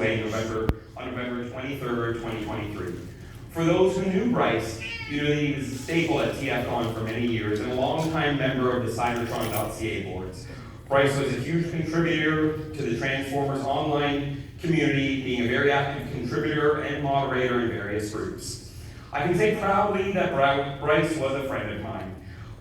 away on November 23rd, 2023. For those who knew Bryce, you know that he was a staple at TFCon for many years and a longtime member of the Cybertron.ca boards. Bryce was a huge contributor to the Transformers online community, being a very active contributor and moderator in various groups. I can say proudly that Bryce was a friend of mine.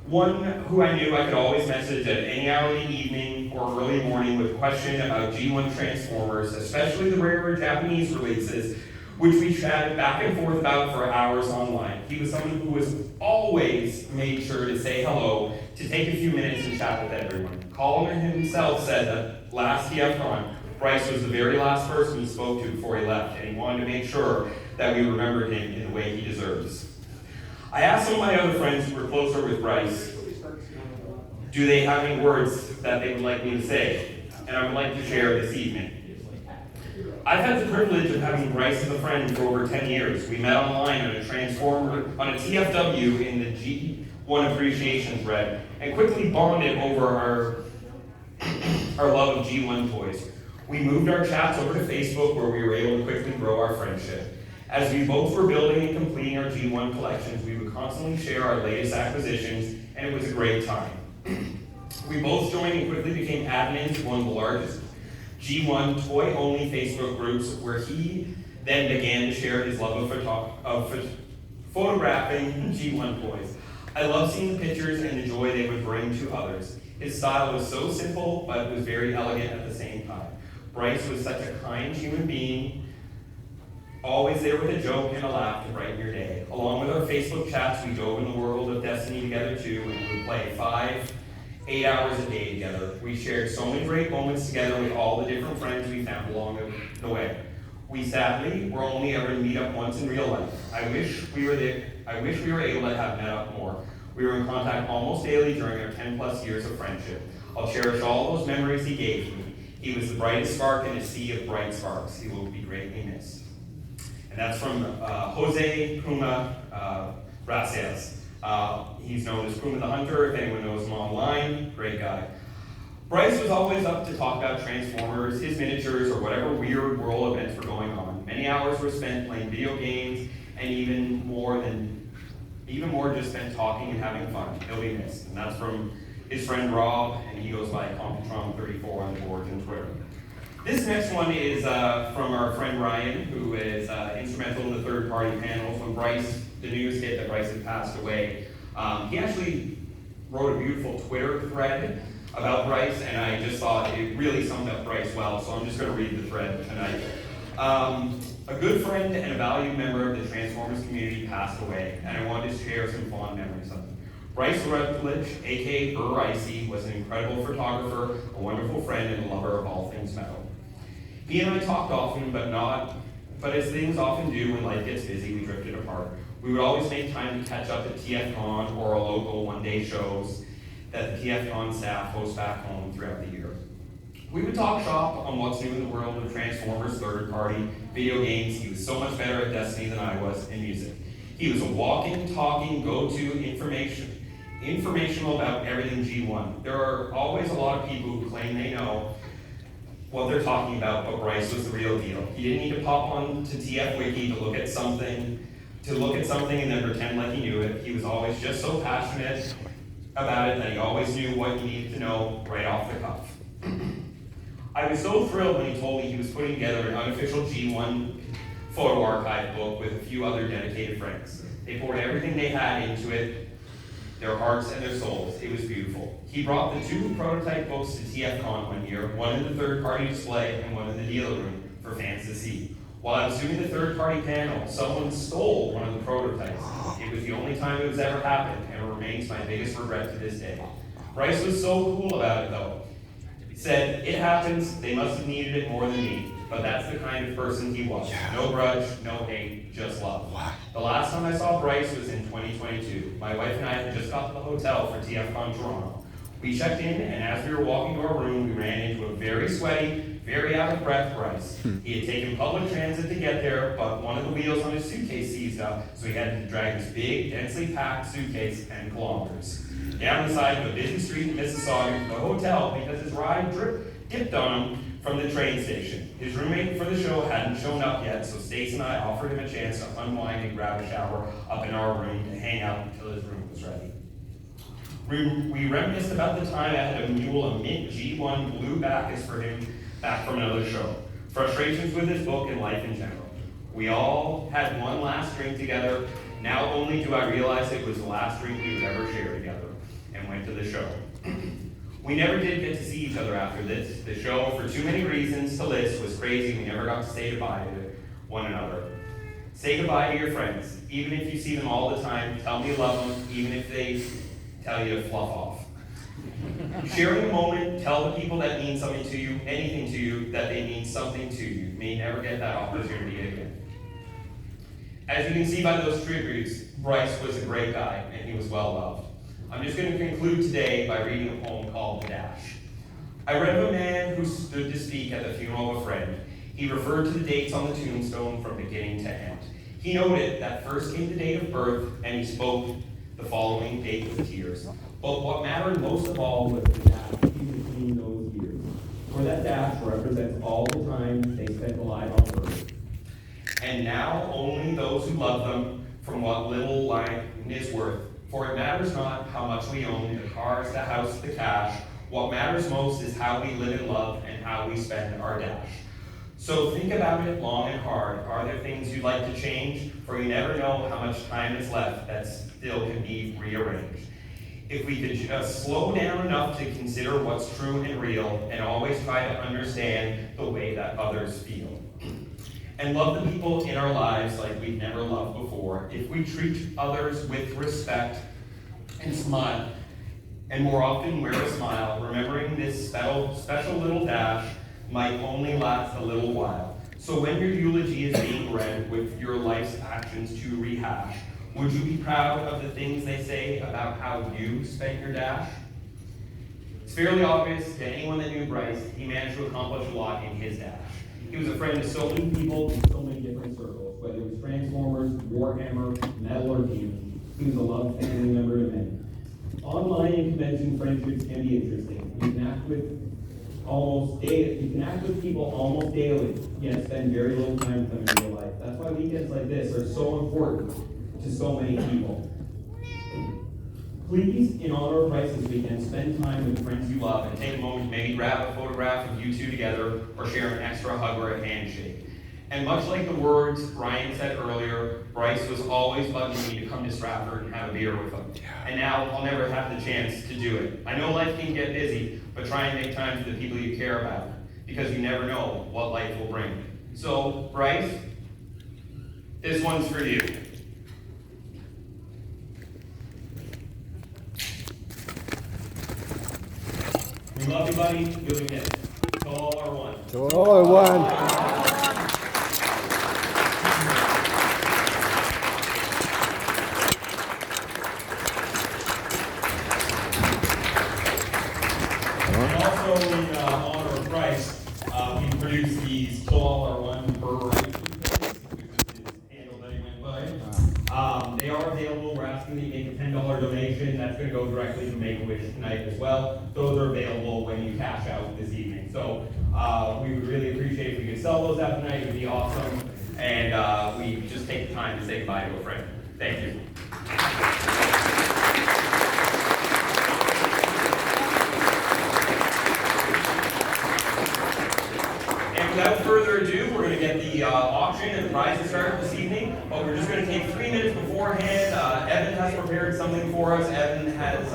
One who I knew I could always message at any hour in the evening or early morning with a question about G1 Transformers, especially the rarer Japanese releases, which we chatted back and forth about for hours online. He was someone who was always made sure to say hello, to take a few minutes and chat with everyone. Colin himself said that last TFCon, Bryce was the very last person he spoke to before he left, and he wanted to make sure that we remembered him in the way he deserves. I asked some of my other friends who were closer with Bryce, do they have any words that they would like me to say? And I would like to share this evening. I've had the privilege of having Bryce as a friend for over 10 years. We met online on a TFW in the G1 appreciation thread and quickly bonded over our love of G1 toys. We moved our chats over to Facebook where we were able to quickly grow our friendship. As we both were building and completing our G1 collections, we would constantly share our latest acquisitions, and it was a great time. We both joined and quickly became admins of one of the largest G1 toy-only Facebook groups, where he then began to share his love of photographing G1 toys. I love seeing the pictures and the joy they would bring to others. His style was so simple, but it was very elegant at the same time. Bryce was such a kind human being, always there with a joke and a laugh to brighten your day. Along with our Facebook chats, we dove in the world of Destiny together too, and we would play 5-8 hours a day together. We shared so many great moments together with all the different friends we found along the way. We sadly were only ever to meet up once in real life. I wish we were able to have met up more. We were in contact almost daily during our 10+ years of friendship. I'll cherish all those memories he gave me. He was the brightest spark in a sea of bright sparks. He will be greatly missed. And that's from Jose Puma Racias. He's known as Puma the Hunter, if anyone knows him online, great guy. Bryce was always up to talk about Transformers, his miniatures, or whatever weird world events were going on. Many hours were spent playing video games, and even more just spent talking and having fun. He'll be missed. And that's from his friend Rob, and he goes by Computron34 on the boards and Twitter. This next one is from our friend Ryan, who is instrumental in the third-party panels. When the news hit that Bryce had passed away, he actually wrote a beautiful Twitter thread about Bryce, and I just thought it really summed up Bryce well, so I'm just going to read the thread tonight. A good friend and a valued member of the Transformers community passed away, and I wanted to share some fond memories of him. Bryce Rutledge, aka Brr-Icy, was an incredible photographer, a wonderful friend, and a lover of all things metal. He and I talked often, but as things often do when life gets busy, we drifted apart. We would always make time to catch up at TFCon or our local one-day shows that the TFCon staff hosts back home throughout the year. We would talk shop on what's new in the world of Transformers, third-party, video games. He was so much better at Destiny than I was in music. He was a walking, talking, go-to informational about everything G1. There are always a lot of people who claim they know what they're talking about, but Bryce was the real deal. He didn't need to pop on to TF Wiki to look at something and then pretend like he knew it. He was always just so passionate about it that he always knew what you needed to know right off the cuff. I was so thrilled when he told me he was putting together an unofficial G1 photo archive book with a few other dedicated friends. They poured everything they had into it, their hearts and their souls. It was beautiful. He brought the 2 prototype books to TFCon one year, one in the third-party display and one in the dealer room for fans to see. While I was doing the third-party panel, someone stole one of the prototypes. It was the only time it was ever happened, and it remains my biggest regret to this day. Bryce was so cool about it, though. He said, "It happens, they must have needed it more than me." But that's the kind of person he was. No grudge, no hate, just love. The last time I saw Bryce was in 2022. My wife and I had just got to the hotel for TFCon Toronto. We checked in, and as we were walking to our room, we ran into a very sweaty, very out of breath Bryce. He had taken public transit to get there, but one of the wheels on his suitcase seized up, so he had to drag his big, densely packed suitcase 10 kilometers down the side of a busy street in Mississauga to the hotel because his ride dipped on him from the train station. His roommate for the show hadn't shown up yet, so Stace and I offered him a chance to unwind and grab a shower up in our room to hang out until his room was ready. We reminisced about the time I had to mule a mint G1 blue Bacchus for him back from another show. Frustrations with his book and life in general. We all had one last drink together. Now only do I realize it was the last drink we would ever share together, and went to the show. We never did get to see each other after this. The show, for too many reasons to list, was crazy. We never got to say goodbye to one another. Say goodbye to your friends. Even if you see them all the time, tell them you love them, even if they tell you to fluff off. Sharing a moment, tell the people that mean something to you, anything to you, that they mean something to you. You may never get that opportunity again. As you can see by those tributes, Bryce was a great guy, and he was well loved. I'm just going to conclude today by reading a poem called The Dash. I read of a man who stood to speak at the funeral of a friend. He referred to the dates on the tombstone from beginning to end. He noted that first came the date of birth, and he spoke the following date with tears. But what mattered most of all was the dash in between those years. For that dash represents all the time they spent alive on earth. And now only those who love them from what little life is worth. For it matters not how much we own, the cars, the house, the cash. What matters most is how we live in love and how we spend our dash. So think about it long and hard. Are there things you'd like to change? For you never know how much time is left that still can be rearranged. If we could just slow down enough to consider what's true and real, and always try to understand the way that others feel. And love the people in our lives like we've never loved before. If we treat others with respect and smile, and more often wear a smile, remembering this special little dash might only last a little while. So when your eulogy is being read with your life's actions to rehash, would you be proud of the things they say about how you spent your dash? It's fairly obvious to anyone that knew Bryce, he managed to accomplish a lot in his dash. He was a friend to so many people in so many different circles, whether it was Transformers, Warhammer, Metal, or Demon. He was a loved family member to many. Online and convention friendships can be interesting. You can act with people almost daily, yet spend very little time with them in real life. That's why weekends like this are so important to so many people. Please, in honor of Bryce this weekend, spend time with friends you love and take a moment to maybe grab a photograph of you two together or share an extra hug or a handshake. And much like the words Brian said earlier, Bryce was always bugging me to come to Stratford and have a beer with him. And now I'll never have the chance to do it. I know life can get busy, but try and make time for the people you care about, because you never know what life will bring. So, Bryce, this one's for you. We love you, buddy. You'll be missed. To all are one. To all are one. And also in honor of Bryce, we produced these To All Are One Brr-Icy, which is his handle that he went by. They are available. We're asking that you make a $10 donation. That's going to go directly to Make-A-Wish tonight as well. Those are available when you cash out this evening. So we would really appreciate if we could sell those out tonight. It would be awesome. And we just take the time to say goodbye to a friend. Thank you. And without further ado, we're going to get the auction and the prizes started this evening. But we're just going to take 3 minutes beforehand. Evan has prepared something for us. Evan has